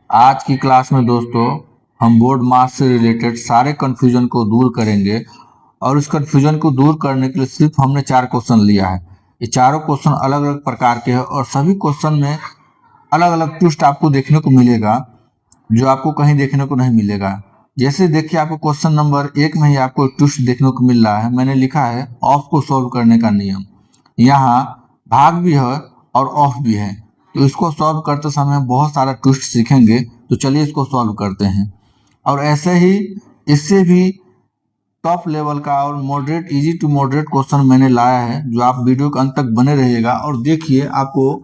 आज की क्लास में दोस्तों हम बोर्ड मास से रिलेटेड सारे कन्फ्यूजन को दूर करेंगे और इस कन्फ्यूजन को दूर करने के लिए सिर्फ हमने 4 क्वेश्चन लिया है। ये चारों क्वेश्चन अलग अलग प्रकार के हैं और सभी क्वेश्चन में अलग अलग ट्विस्ट आपको देखने को मिलेगा जो आपको कहीं देखने को नहीं मिलेगा। जैसे देखिए, आपको क्वेश्चन नंबर 1 में ही आपको एक ट्विस्ट देखने को मिल रहा है। मैंने लिखा है ऑफ को सॉल्व करने का नियम। यहाँ भाग भी है और ऑफ भी है, तो इसको सॉल्व करते समय बहुत सारा ट्विस्ट सीखेंगे। तो चलिए इसको सॉल्व करते हैं। और ऐसे ही इससे भी टॉप लेवल का और moderate, easy to moderate question मैंने लाया है, जो आप वीडियो के अंत तक बने रहिएगा और देखिए, आपको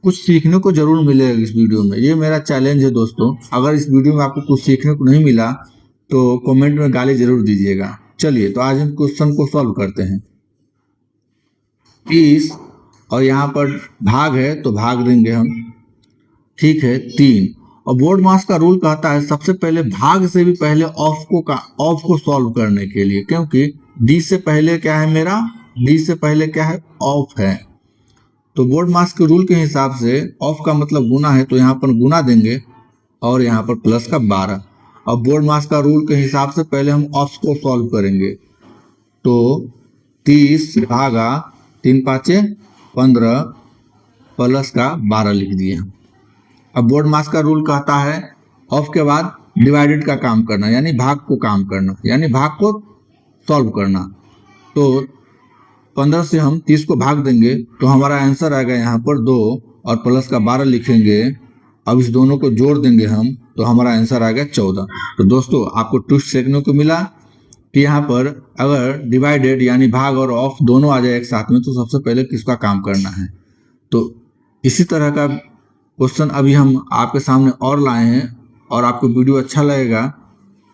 कुछ सीखने को जरूर मिलेगा इस वीडियो में। ये मेरा चैलेंज है दोस्तों। अगर इस वीडियो में आपको कुछ सीखने को नहीं मिला तो कमेंट में गाली जरूर दीजिएगा। चलिए, तो आज हम क्वेश्चन को सॉल्व करते हैं। 30 और यहाँ पर भाग है तो भाग देंगे हम, ठीक है, 3। और बोर्ड मास का रूल कहता है सबसे पहले भाग से भी पहले ऑफ को सॉल्व करने के लिए, क्योंकि डी से पहले क्या है, मेरा डी से पहले क्या है, ऑफ है। तो बोर्ड मास के रूल के हिसाब से ऑफ का मतलब गुना है, तो यहाँ पर गुना देंगे और यहाँ पर प्लस का 12। और बोर्ड मास का रूल के हिसाब से पहले हम ऑफ को सॉल्व करेंगे। तो 30 भागा 3 5 15 प्लस का 12 लिख दिए। अब बोर्ड मास का रूल कहता है ऑफ के बाद डिवाइडेड का काम करना, यानी भाग को काम करना, यानी भाग को सॉल्व करना। तो 15 से हम 30 को भाग देंगे तो हमारा आंसर आएगा यहाँ पर 2 और प्लस का 12 लिखेंगे। अब इस दोनों को जोड़ देंगे हम तो हमारा आंसर आ गया 14। तो दोस्तों, आपको ट्विस्ट सीखने को मिला कि यहाँ पर अगर डिवाइडेड यानी भाग और ऑफ दोनों आ जाए एक साथ में तो सबसे पहले किसका काम करना है। तो इसी तरह का क्वेश्चन अभी हम आपके सामने और लाए हैं। और आपको वीडियो अच्छा लगेगा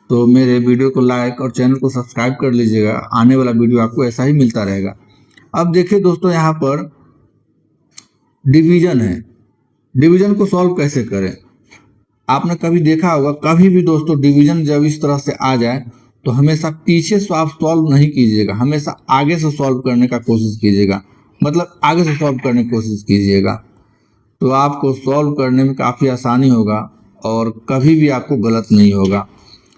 तो मेरे वीडियो को लाइक और चैनल को सब्सक्राइब कर लीजिएगा। आने वाला वीडियो आपको ऐसा ही मिलता रहेगा। अब देखिए दोस्तों, यहाँ पर डिवीजन है। डिवीजन को सॉल्व कैसे करें, आपने कभी देखा होगा। कभी भी दोस्तों डिवीजन जब इस तरह से आ जाए तो हमेशा पीछे से आप सॉल्व नहीं कीजिएगा, हमेशा आगे से सॉल्व करने का कोशिश कीजिएगा। मतलब आगे से सॉल्व करने की कोशिश कीजिएगा, तो आपको सॉल्व करने में काफ़ी आसानी होगा और कभी भी आपको गलत नहीं होगा।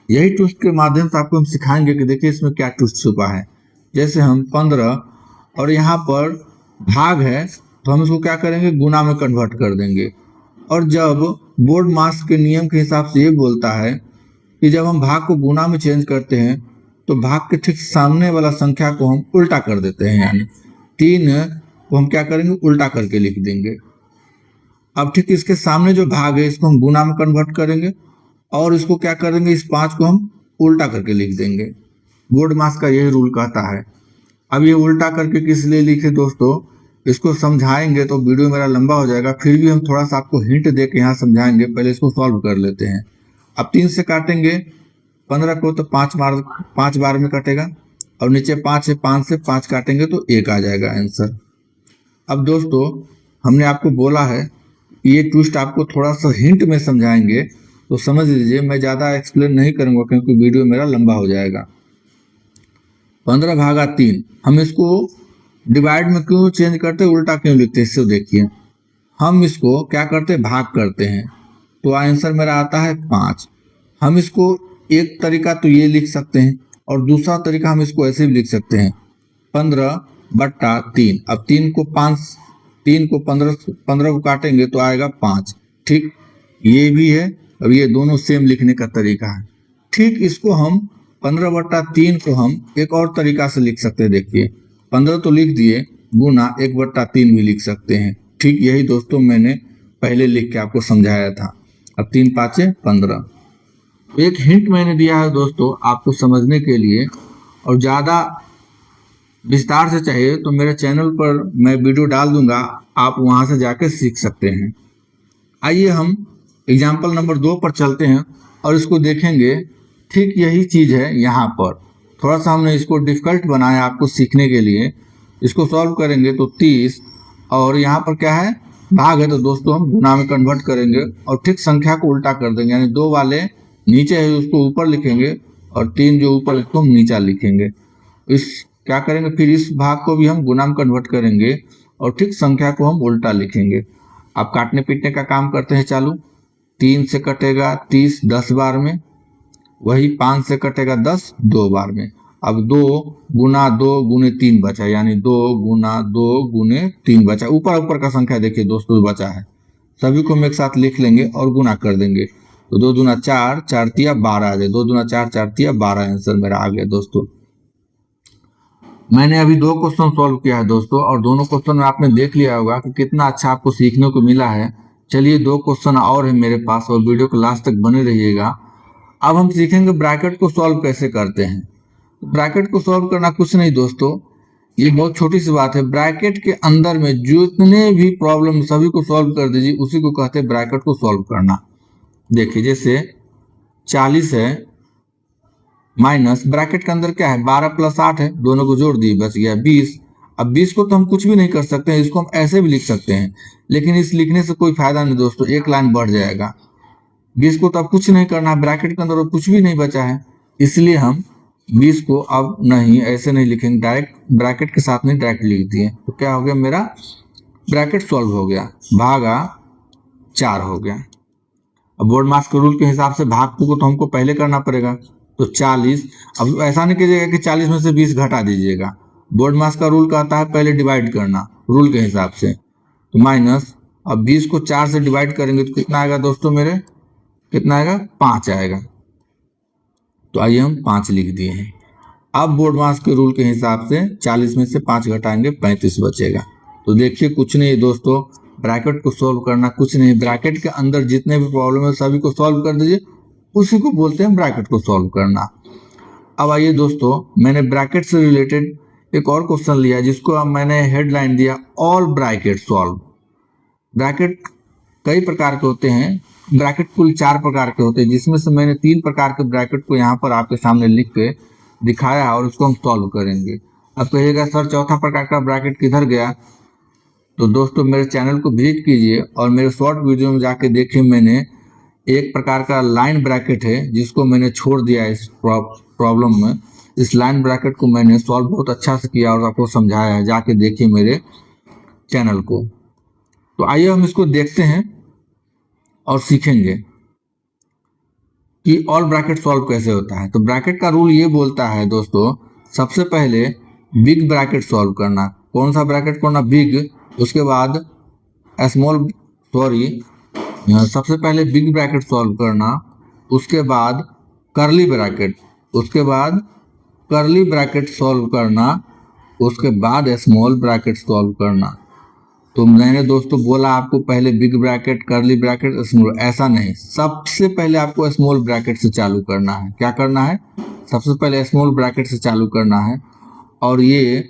यही ट्विस्ट के माध्यम से आपको हम सिखाएंगे कि देखिए इसमें क्या ट्विस्ट छुपा है। जैसे हम 15 और यहाँ पर भाग है तो हम इसको क्या करेंगे, गुना में कन्वर्ट कर देंगे। और जब बोर्ड मास के नियम के हिसाब से ये बोलता है कि जब हम भाग को गुना में चेंज करते हैं तो भाग के ठीक सामने वाला संख्या को हम उल्टा कर देते हैं, यानी 3 को हम क्या करेंगे, उल्टा करके लिख देंगे। अब ठीक इसके सामने जो भाग है इसको हम गुना में कन्वर्ट करेंगे और इसको क्या करेंगे, इस 5 को हम उल्टा करके लिख देंगे। बोर्ड मास का यही रूल कहता है। अब ये उल्टा करके किस लिए लिखे दोस्तों, इसको समझाएंगे तो वीडियो मेरा लंबा हो जाएगा। फिर भी हम थोड़ा सा आपको हिंट दे के यहाँ समझाएंगे। पहले इसको सॉल्व कर लेते हैं। अब 3 से काटेंगे 15 को तो 5 बार में कटेगा और नीचे 5 है, 5 से 5 काटेंगे तो 1 आ जाएगा आंसर। अब दोस्तों, हमने आपको बोला है ये ट्विस्ट आपको थोड़ा सा हिंट में समझाएंगे तो समझ लीजिए। मैं ज़्यादा एक्सप्लेन नहीं करूँगा क्योंकि वीडियो मेरा लंबा हो जाएगा। 15 भागा 3, हम इसको डिवाइड में क्यों चेंज करते हैं, उल्टा क्यों लिखते हैं, इससे देखिए। हम इसको क्या करते हैं, भाग करते हैं तो आंसर मेरा आता है 5। हम इसको एक तरीका तो ये लिख सकते हैं और दूसरा तरीका हम इसको ऐसे भी लिख सकते हैं, 15/3। अब 3 को 15 को काटेंगे तो आएगा 5। ठीक, ये भी है। अब ये दोनों सेम लिखने का तरीका है। ठीक इसको हम 15/3 को हम एक और तरीका से लिख सकते हैं। देखिए, 15 तो लिख दिए, गुना 1/3 भी लिख सकते हैं। ठीक यही दोस्तों मैंने पहले लिख के आपको समझाया था। अब 3 5 15। एक हिंट मैंने दिया है दोस्तों आपको समझने के लिए, और ज़्यादा विस्तार से चाहिए तो मेरे चैनल पर मैं वीडियो डाल दूंगा, आप वहां से जाकर सीख सकते हैं। आइए हम एग्जाम्पल नंबर 2 पर चलते हैं और इसको देखेंगे। ठीक यही चीज़ है यहाँ पर, थोड़ा सा हमने इसको डिफिकल्ट बनाया आपको सीखने के लिए। इसको सॉल्व करेंगे तो 30 और यहाँ पर क्या है, भाग है, तो दोस्तों हम गुना में कन्वर्ट करेंगे और ठीक संख्या को उल्टा कर देंगे, यानी 2 वाले नीचे है उसको ऊपर लिखेंगे और 3 जो ऊपर इसको हम नीचा लिखेंगे। इस क्या करेंगे, फिर इस भाग को भी हम गुना में कन्वर्ट करेंगे और ठीक संख्या को हम उल्टा लिखेंगे। अब काटने पीटने का काम करते हैं चालू। 3 से कटेगा 30 10 बार में, वही 5 से कटेगा 10 2 बार में। अब 2 गुना 2 गुने 3 बचा, यानी 2 गुना 2 गुने 3 बचा। ऊपर ऊपर का संख्या देखिए दोस्तों बचा है, सभी को हम एक साथ लिख लेंगे और गुना कर देंगे। तो 2 दूना 4, 4 तिया 12 आ जाए, 2 दूना 4, 4 तिया 12 आंसर मेरा आ गया दोस्तों। मैंने अभी 2 क्वेश्चन सॉल्व किया है दोस्तों, और दोनों क्वेश्चन में आपने देख लिया होगा कि कितना अच्छा आपको सीखने को मिला है। चलिए 2 क्वेश्चन और है मेरे पास, और वीडियो को लास्ट तक बने रहिएगा। अब हम सीखेंगे ब्रैकेट को सॉल्व कैसे करते हैं। ब्रैकेट को सॉल्व करना कुछ नहीं दोस्तों, ये बहुत छोटी सी बात है। ब्रैकेट के अंदर में जितने भी प्रॉब्लम सभी को सॉल्व कर दीजिए, उसी को कहते हैं ब्रैकेट को सॉल्व करना। देखिए जैसे 40 है माइनस ब्रैकेट के अंदर क्या है 12 प्लस 8 है, दोनों को जोड़ दिए बच गया 20। अब 20 को तो हम कुछ भी नहीं कर सकते हैं, इसको हम ऐसे भी लिख सकते हैं, लेकिन इस लिखने से कोई फायदा नहीं दोस्तों, एक लाइन बढ़ जाएगा। 20 को तो अब कुछ नहीं करना है, ब्रैकेट के अंदर और कुछ भी नहीं बचा है, इसलिए हम 20 को अब नहीं ऐसे नहीं लिखेंगे, डायरेक्ट ब्रैकेट के साथ नहीं डायरेक्ट लिख दिए। तो क्या हो गया मेरा ब्रैकेट सॉल्व हो गया, भागा 4 हो गया। अब बोर्ड मास के रूल के हिसाब से भाग को तो हमको पहले करना पड़ेगा, तो 40। अब ऐसा नहीं कीजिएगा कि 40 में से 20 घटा दीजिएगा, बोर्ड मास का रूल कहता है पहले डिवाइड करना रूल के हिसाब से। तो माइनस, अब 20 को 4 से डिवाइड करेंगे तो कितना आएगा दोस्तों मेरे, कितना आएगा 5 आएगा। तो आइए हम 5 लिख दिए हैं। अब बोर्ड मास के रूल के हिसाब से 40 में से 5 घटाएंगे 35 बचेगा। तो देखिए कुछ नहीं दोस्तों, ब्रैकेट को सॉल्व करना कुछ नहीं, ब्रैकेट के अंदर जितने भी प्रॉब्लम है सभी को सॉल्व कर दीजिए, उसी को बोलते हैं ब्रैकेट को सॉल्व करना। अब आइए दोस्तों, मैंने ब्रैकेट से रिलेटेड एक और क्वेश्चन लिया जिसको अब मैंने हेडलाइन दिया ऑल ब्रैकेट सॉल्व। ब्रैकेट कई प्रकार के होते हैं, ब्रैकेट कुल 4 प्रकार के होते हैं, जिसमें से मैंने 3 प्रकार के ब्रैकेट को यहाँ पर आपके सामने लिख के दिखाया और उसको हम सॉल्व करेंगे। अब कहिएगा सर चौथा प्रकार का ब्रैकेट किधर गया, तो दोस्तों मेरे चैनल को विजिट कीजिए और मेरे शॉर्ट वीडियो में जाके देखिए, मैंने एक प्रकार का लाइन ब्रैकेट है जिसको मैंने छोड़ दिया इस प्रॉब्लम में। इस लाइन ब्रैकेट को मैंने सॉल्व बहुत अच्छा से किया और आपको समझाया है, जाके देखिए मेरे चैनल को। तो आइए हम इसको देखते हैं और सीखेंगे कि ऑल ब्रैकेट सॉल्व कैसे होता है। तो ब्रैकेट का रूल ये बोलता है दोस्तों, सबसे पहले बिग ब्रैकेट सॉल्व करना। कौन सा ब्रैकेट करना, बिग, उसके बाद स्मॉल, सबसे पहले बिग ब्रैकेट सॉल्व करना, उसके बाद कर्ली ब्रैकेट, उसके बाद कर्ली ब्रैकेट सॉल्व करना, उसके बाद स्मॉल ब्रैकेट सॉल्व करना। तो मैंने दोस्तों बोला आपको पहले big bracket, curly bracket, small, ऐसा नहीं, सबसे पहले आपको स्मॉल ब्रैकेट से चालू करना है। क्या करना है, सबसे पहले स्मॉल ब्रैकेट से चालू करना है, और ये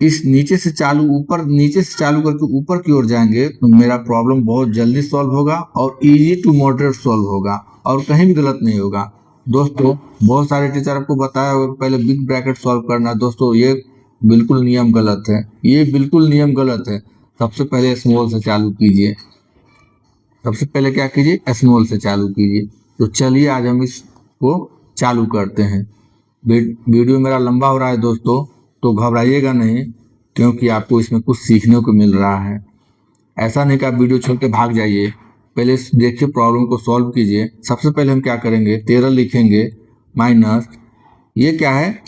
इस नीचे से चालू, ऊपर नीचे से चालू करके ऊपर की ओर जाएंगे तो मेरा प्रॉब्लम बहुत जल्दी सॉल्व होगा और इजी टू मॉडरेट सॉल्व होगा और कहीं भी गलत नहीं होगा। दोस्तों बहुत सारे टीचर आपको बताया होगा पहले बिग ब्रैकेट सॉल्व करना, दोस्तों ये बिल्कुल नियम गलत है, ये बिल्कुल नियम गलत है। सबसे पहले स्मॉल से चालू कीजिए, सबसे पहले क्या कीजिए, स्मॉल से चालू कीजिए। तो चलिए आज हम इसको चालू करते हैं। वीडियो मेरा लंबा हो रहा है दोस्तों, तो घबराइएगा नहीं, क्योंकि आपको इसमें कुछ सीखने को मिल रहा है। ऐसा नहीं कि आप वीडियो छोड़ के भाग जाइए, पहले देखिए प्रॉब्लम को सॉल्व कीजिए। सबसे पहले हम क्या करेंगे, 13 लिखेंगे माइनस, ये क्या है,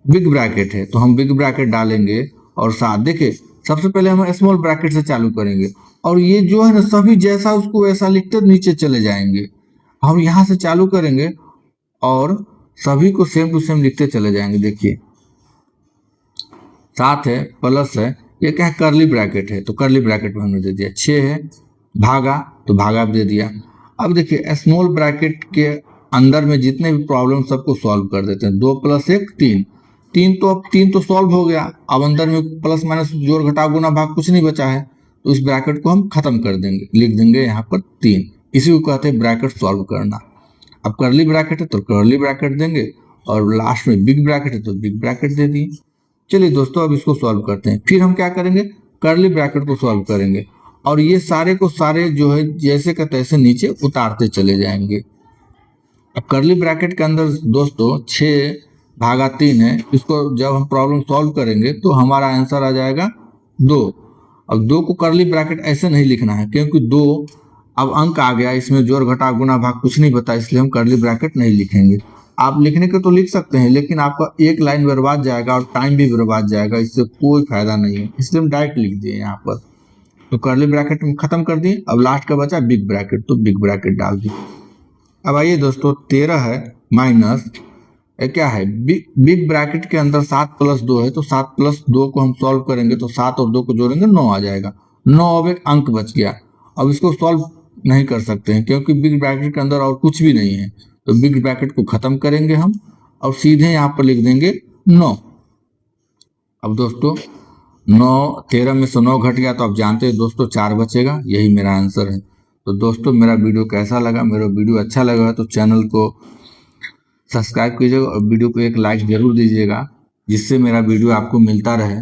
बिग ब्रैकेट है, तो हम बिग ब्रैकेट डालेंगे और साथ देखिए सबसे पहले हम स्मॉल ब्रैकेट से चालू करेंगे, और ये जो है ना सभी जैसा उसको वैसा लिखते नीचे चले जाएंगे। हम यहाँ से चालू करेंगे और सभी को सेम टू सेम लिखते चले जाएंगे। देखिए सात है, प्लस है, ये क्या है, कर्ली ब्रैकेट है, तो कर्ली ब्रैकेट में हमने दे दिया। 6 है, भागा, तो भागा भी दे दिया। अब देखिए स्मॉल ब्रैकेट के अंदर में जितने भी प्रॉब्लम सबको सॉल्व कर देते हैं। 2 + 1 3, 3 तो सॉल्व हो गया। अब अंदर में प्लस माइनस जोड़ घटाव गुना भाग कुछ नहीं बचा है, तो इस ब्रैकेट को हम खत्म कर देंगे, लिख देंगे यहाँ पर 3। इसी को कहते हैं ब्रैकेट सॉल्व करना। अब कर्ली ब्रैकेट है तो कर्ली ब्रैकेट देंगे, और लास्ट में बिग ब्रैकेट है तो बिग ब्रैकेट दे दिए। चलिए दोस्तों अब इसको सॉल्व करते हैं। फिर हम क्या करेंगे, कर्ली ब्रैकेट को सॉल्व करेंगे, और ये सारे को सारे जो है जैसे का तैसे नीचे उतारते चले जाएंगे। अब कर्ली ब्रैकेट के अंदर दोस्तों 6/3 है, इसको जब हम प्रॉब्लम सॉल्व करेंगे तो हमारा आंसर आ जाएगा 2। अब 2 को कर्ली ब्रैकेट ऐसे नहीं लिखना है, क्योंकि 2 अब अंक आ गया, इसमें जोड़ घटा गुना भाग कुछ नहीं पता, इसलिए हम कर्ली ब्रैकेट नहीं लिखेंगे। आप लिखने के तो लिख सकते हैं, लेकिन आपका एक लाइन बर्बाद जाएगा और टाइम भी बर्बाद जाएगा, इससे कोई फायदा नहीं है, इसलिए हम डायरेक्ट लिख दिए यहाँ पर। तो कर्ली ब्रैकेट में खत्म कर दिए। अब लास्ट का बचा बिग ब्रैकेट, तो बिग ब्रैकेट डाल दिए। अब आइए दोस्तों, 13 है माइनस क्या है, बिग ब्रैकेट के अंदर 7 + 2 है, तो 7 + 2 को हम सॉल्व करेंगे तो 7 और 2 को जोड़ेंगे 9 आ जाएगा। 9 अब एक अंक बच गया। अब इसको सॉल्व नहीं कर सकते हैं क्योंकि बिग ब्रैकेट के अंदर और कुछ भी नहीं है, तो बिग ब्रैकेट को खत्म करेंगे हम और सीधे यहाँ पर लिख देंगे 9। अब दोस्तों 9, 13 में से 9 घट गया तो आप जानते हैं दोस्तों 4 बचेगा, यही मेरा आंसर है। तो दोस्तों मेरा वीडियो कैसा लगा, मेरा वीडियो अच्छा लगा तो चैनल को सब्सक्राइब कीजिएगा और वीडियो को एक लाइक जरूर दीजिएगा, जिससे मेरा वीडियो आपको मिलता रहे।